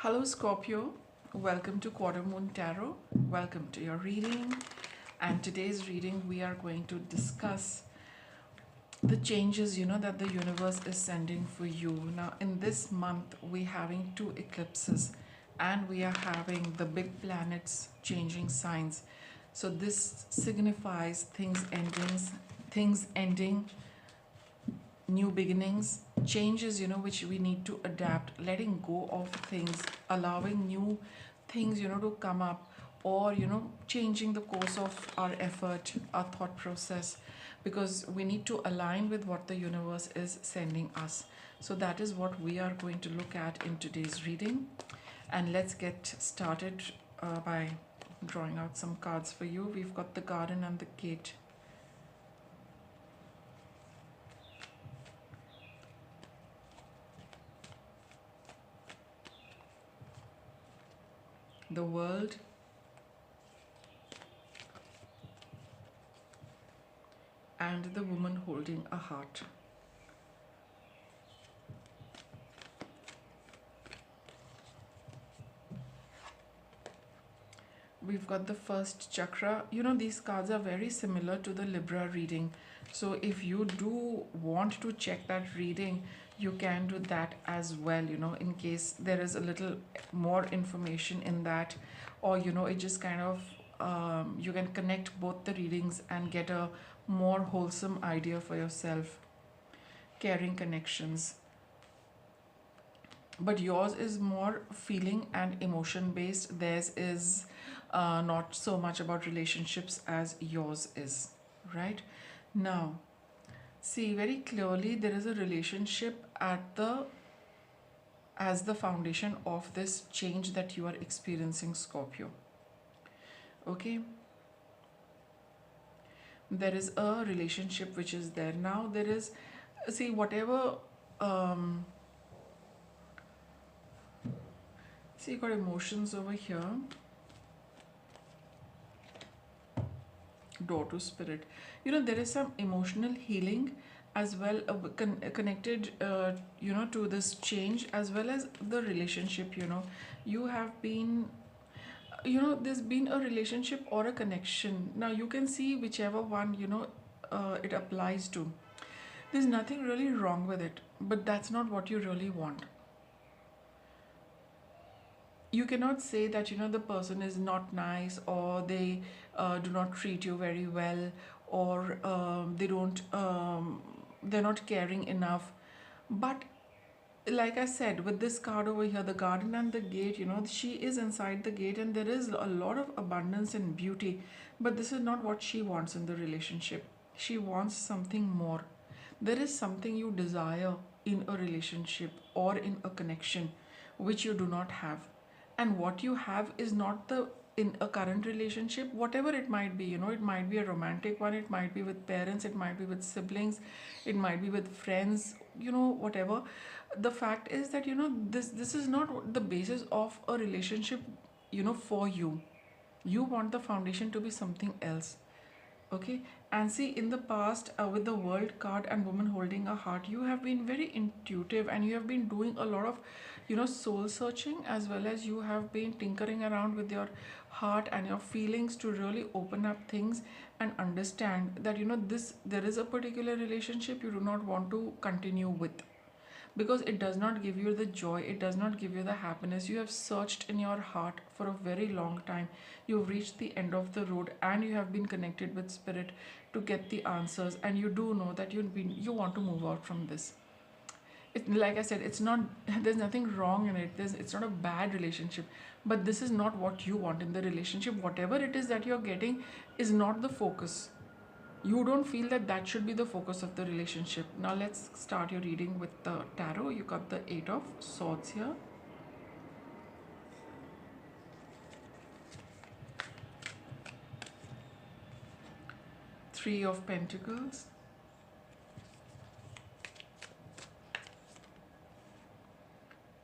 Hello Scorpio, welcome to Quarter Moon Tarot. Welcome to your reading. And today's reading we are going to discuss the changes that the universe is sending for you. Now in this month we having two eclipses and we are having the big planets changing signs. So this signifies things ending, new beginnings, changes which we need to adapt, letting go of things, allowing new things to come up, or changing the course of our effort, our thought process, because we need to align with what the universe is sending us. So that is what we are going to look at in today's reading. And let's get started by drawing out some cards for you. We've got the garden and the gate. The world, and the woman holding a heart. We've got the first chakra. These cards are very similar to the Libra reading. So if you do want to check that reading, you can do that as well, in case there is a little more information in that, or it just kind of you can connect both the readings and get a more wholesome idea for yourself. Caring connections, but yours is more feeling and emotion based. Theirs is not so much about relationships as yours is. Right now, see very clearly there is a relationship as the foundation of this change that you are experiencing, Scorpio. Okay, there is a relationship which is there now. There is, see, whatever see, you got emotions over here. Door to spirit. There is some emotional healing as well, connected to this change, as well as the relationship. You have been, there's been a relationship or a connection. Now you can see whichever one it applies to. There's nothing really wrong with it, but that's not what you really want. You cannot say that the person is not nice, or they do not treat you very well, or they're not caring enough. But like I said, with this card over here, the garden and the gate, she is inside the gate and there is a lot of abundance and beauty, but this is not what she wants in the relationship. She wants something more. There is something you desire in a relationship or in a connection which you do not have, and what you have is not the in a current relationship, whatever it might be. It might be a romantic one, it might be with parents, it might be with siblings, it might be with friends, whatever. The fact is that this is not the basis of a relationship. For you, you want the foundation to be something else. Okay, and see, in the past, with the world card and woman holding a heart, you have been very intuitive and you have been doing a lot of soul searching, as well as you have been tinkering around with your heart and your feelings to really open up things and understand that this there is a particular relationship you do not want to continue with, because it does not give you the joy, it does not give you the happiness. You have searched in your heart for a very long time, you've reached the end of the road, and you have been connected with spirit to get the answers, and you do know that you want to move out from this. Like I said, it's not there's nothing wrong in it. It's not a bad relationship, but this is not what you want in the relationship. Whatever it is that you're getting is not the focus. You don't feel that that should be the focus of the relationship. Now let's start your reading with the tarot. You got the Eight of Swords here. Three of Pentacles.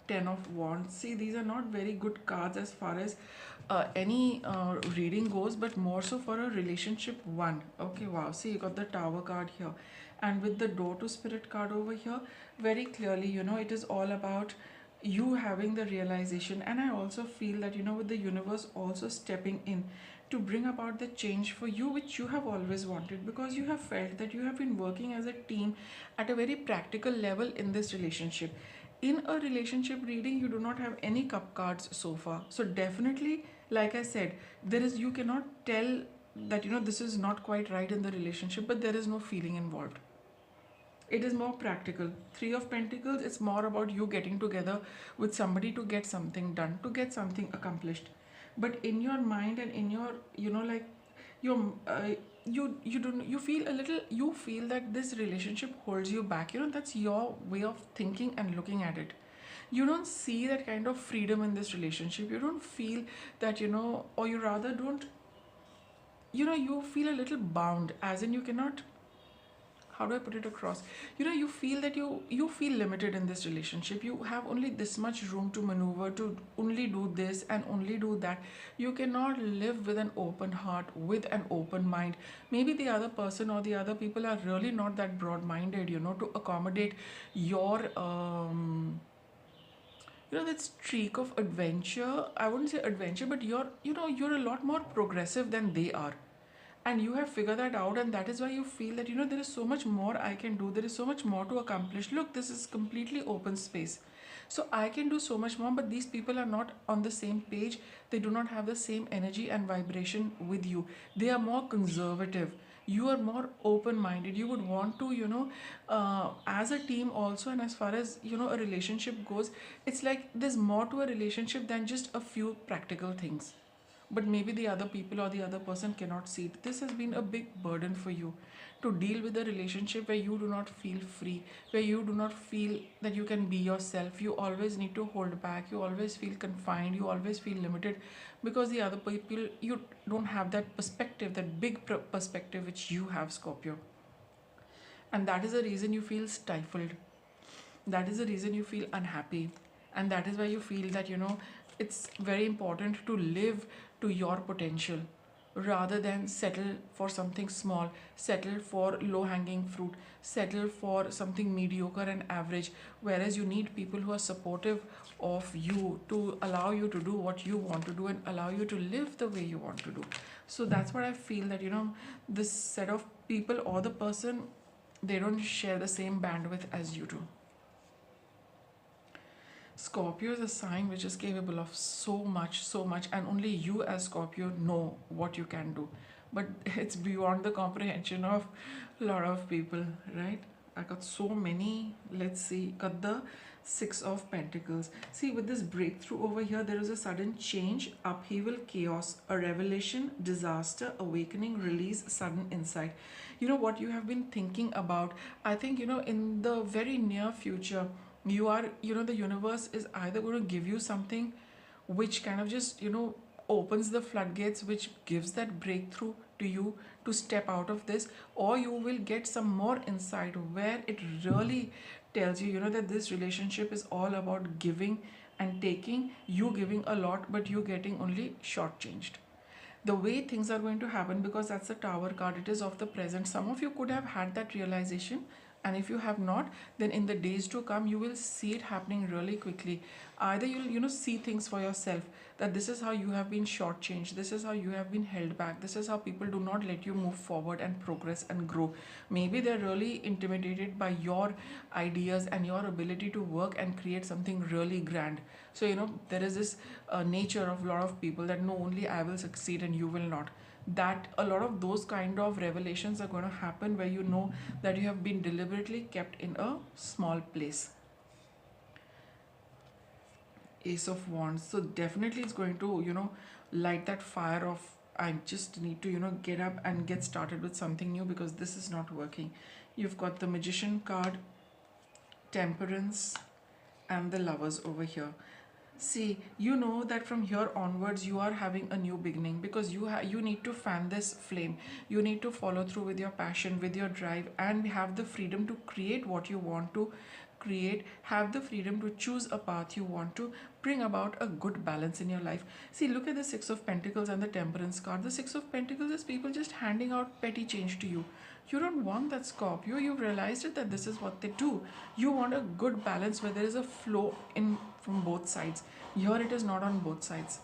Ten of Wands. See, these are not very good cards as far as any reading goes, but more so for a relationship one. Okay, wow. See, you got the Tower card here, and with the Door to Spirit card over here, very clearly, it is all about you having the realization. And I also feel that, with the universe also stepping in to bring about the change for you which you have always wanted, because you have felt that you have been working as a team at a very practical level in this relationship. In a relationship reading, you do not have any cup cards so far, so definitely, like I said, there is, you cannot tell that this is not quite right in the relationship, but there is no feeling involved. It is more practical. Three of Pentacles, it's more about you getting together with somebody to get something done, to get something accomplished. But in your mind and in your, like your, you don't, you feel a little, you feel that this relationship holds you back. That's your way of thinking and looking at it. You don't see that kind of freedom in this relationship. You don't feel that, or you rather don't, you feel a little bound, as in you cannot, how do I put it across? You feel that you feel limited in this relationship. You have only this much room to maneuver, to only do this and only do that. You cannot live with an open heart, with an open mind. Maybe the other person or the other people are really not that broad minded, to accommodate your that streak of adventure. I wouldn't say adventure, but you're a lot more progressive than they are, and you have figured that out, and that is why you feel that there is so much more I can do, there is so much more to accomplish. Look, this is completely open space, so I can do so much more, but these people are not on the same page. They do not have the same energy and vibration with you. They are more conservative. You are more open minded. You would want to, as a team also, and as far as a relationship goes, it's like there's more to a relationship than just a few practical things, but maybe the other people or the other person cannot see it. This has been a big burden for you, to deal with a relationship where you do not feel free, where you do not feel that you can be yourself. You always need to hold back, you always feel confined, you always feel limited, because the other people, you don't have that perspective, that big perspective which you have, Scorpio. And that is the reason you feel stifled. That is the reason you feel unhappy. And that is why you feel that it's very important to live to your potential, rather than settle for something small, settle for low hanging fruit, settle for something mediocre and average. Whereas you need people who are supportive of you, to allow you to do what you want to do and allow you to live the way you want to do. So that's what I feel, that this set of people or the person, they don't share the same bandwidth as you do. Scorpio is a sign which is capable of so much, and only you as Scorpio know what you can do. But it's beyond the comprehension of a lot of people, right? I got so many. Let's see, got the Six of Pentacles. See, with this breakthrough over here, there is a sudden change, upheaval, chaos, a revelation, disaster, awakening, release, sudden insight. What you have been thinking about. I think, in the very near future, you are, the universe is either going to give you something which kind of just, opens the floodgates, which gives that breakthrough to you to step out of this, or you will get some more insight where it really tells you, that this relationship is all about giving and taking, you giving a lot but you getting only shortchanged. The way things are going to happen, because that's the Tower card, it is of the present. Some of you could have had that realization, and if you have not, then in the days to come you will see it happening really quickly. Either you'll see things for yourself, that this is how you have been shortchanged, this is how you have been held back, this is how people do not let you move forward and progress and grow. Maybe they're really intimidated by your ideas and your ability to work and create something really grand. So there is this nature of a lot of people that no, only I will succeed and you will not. That a lot of those kind of revelations are going to happen, where that you have been deliberately kept in a small place. Ace of Wands. So definitely it's going to light that fire of, I just need to get up and get started with something new, because this is not working. You've got the Magician card, Temperance, and the Lovers over here. See, you know that from here onwards you are having a new beginning, because you need to fan this flame. You need to follow through with your passion, with your drive, and have the freedom to create what you want to create, have the freedom to choose a path you want to, bring about a good balance in your life. See, look at the Six of Pentacles and the Temperance card. The Six of Pentacles is people just handing out petty change to you. You don't want that, Scorpio. You've realized it that this is what they do. You want a good balance where there is a flow in from both sides. Here it is not on both sides.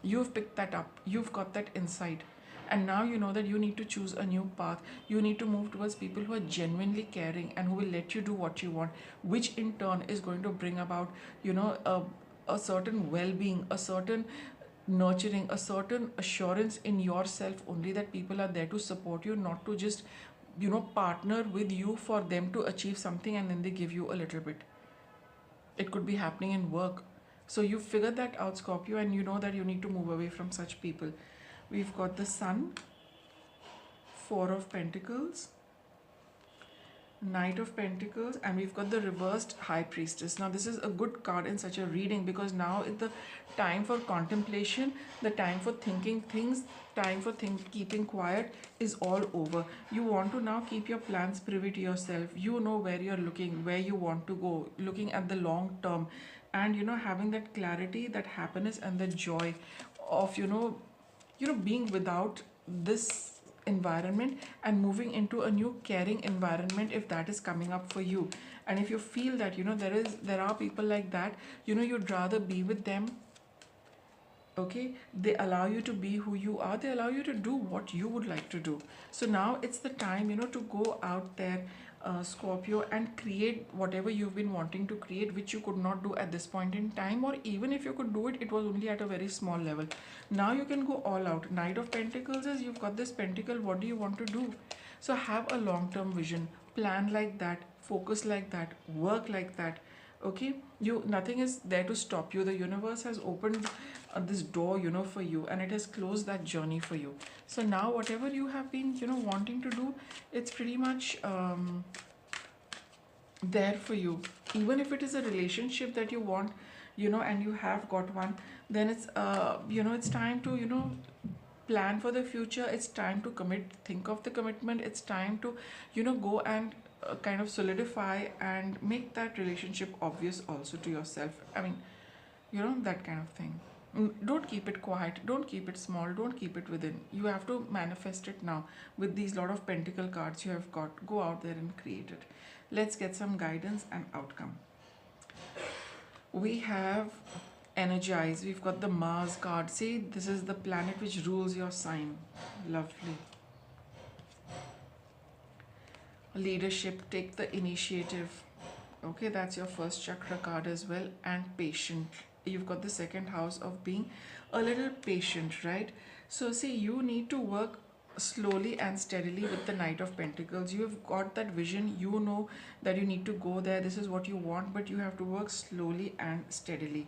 You've picked that up. You've got that insight. And now you know that you need to choose a new path. You need to move towards people who are genuinely caring and who will let you do what you want, which in turn is going to bring about, a certain well being, a certain nurturing, a certain assurance in yourself only, that people are there to support you, not to just, partner with you for them to achieve something and then they give you a little bit. It could be happening in work. So you figure that out, Scorpio, and you know that you need to move away from such people. We've got the Sun, Four of Pentacles, Knight of Pentacles, and we've got the reversed High Priestess. Now, this is a good card in such a reading because now is the time for contemplation, the time for thinking things, time for keeping quiet is all over. You want to now keep your plans privy to yourself. You know where you're looking, where you want to go, looking at the long term, and having that clarity, that happiness, and the joy of being without this environment and moving into a new caring environment, if that is coming up for you. And if you feel that there are people like that, you'd rather be with them. Okay, they allow you to be who you are, they allow you to do what you would like to do. So now it's the time to go out there, Scorpio, and create whatever you've been wanting to create, which you could not do at this point in time, or even if you could do it, it was only at a very small level. Now you can go all out. Knight of Pentacles is, you've got this pentacle, what do you want to do? So have a long-term vision, plan like that, focus like that, work like that. Okay, nothing is there to stop you. The universe has opened this door for you, and it has closed that journey for you. So now whatever you have been wanting to do, it's pretty much there for you. Even if it is a relationship that you want, and you have got one, then it's it's time to plan for the future. It's time to commit, think of the commitment. It's time to go and kind of solidify and make that relationship obvious also to yourself. I mean, that kind of thing. Don't keep it quiet, don't keep it small, don't keep it within. You have to manifest it now with these lot of pentacle cards you have got. Go out there and create it. Let's get some guidance and outcome. We have energize. We've got the Mars card. See, this is the planet which rules your sign. Lovely. Leadership, take the initiative. Okay, that's your first chakra card as well. And patient. You've got the second house of being a little patient, right? So see, you need to work slowly and steadily with the Knight of Pentacles. You have got that vision, you know that you need to go there, this is what you want, but you have to work slowly and steadily.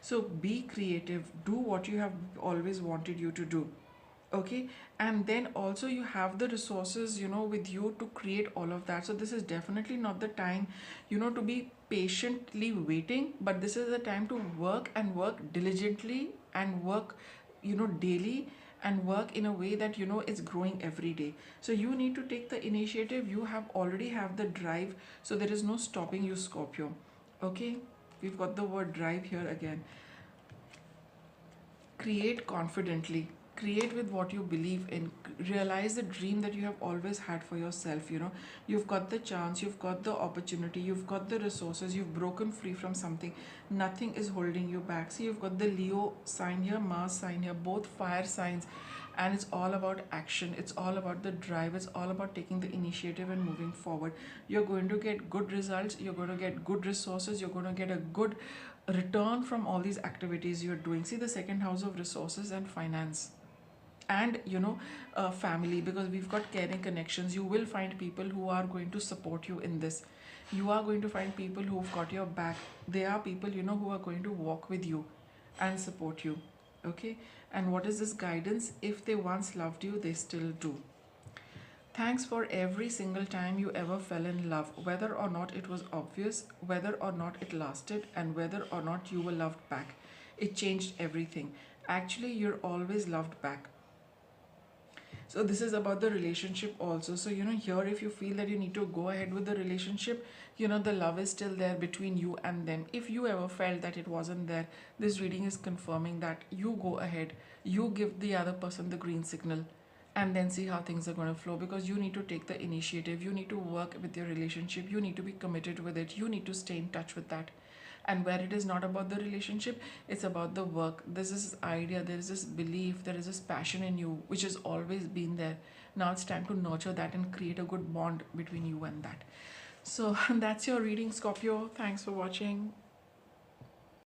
So be creative, do what you have always wanted you to do. Okay, and then also you have the resources with you to create all of that. So this is definitely not the time to be patiently waiting, but this is the time to work and work diligently and work daily, and work in a way that it's growing every day. So you need to take the initiative. You already have the drive, so there is no stopping you, Scorpio. Okay, we've got the word drive here again. Create confidently, create with what you believe in, realize the dream that you have always had for yourself. You've got the chance, you've got the opportunity, you've got the resources, you've broken free from something, nothing is holding you back. See, you've got the Leo sign here, Mars sign here, both fire signs, and it's all about action, it's all about the drive, it's all about taking the initiative and moving forward. You're going to get good results, you're going to get good resources, you're going to get a good return from all these activities you're doing. See, the second house of resources and finance, and family, because we've got caring connections. You will find people who are going to support you in this. You are going to find people who've got your back. They are people who are going to walk with you and support you. Okay, and what is this guidance? If they once loved you, they still do. Thanks for every single time you ever fell in love, whether or not it was obvious, whether or not it lasted, and whether or not you were loved back. It changed everything. Actually, you're always loved back. So this is about the relationship also. So here, if you feel that you need to go ahead with the relationship, the love is still there between you and them. If you ever felt that it wasn't there, this reading is confirming that you go ahead, you give the other person the green signal, and then see how things are going to flow, because you need to take the initiative, you need to work with your relationship, you need to be committed with it, you need to stay in touch with that. And where it is not about the relationship, it's about the work. There's this idea, there is this belief, there is this passion in you which has always been there. Now it's time to nurture that and create a good bond between you and that. So that's your reading, Scorpio. Thanks for watching.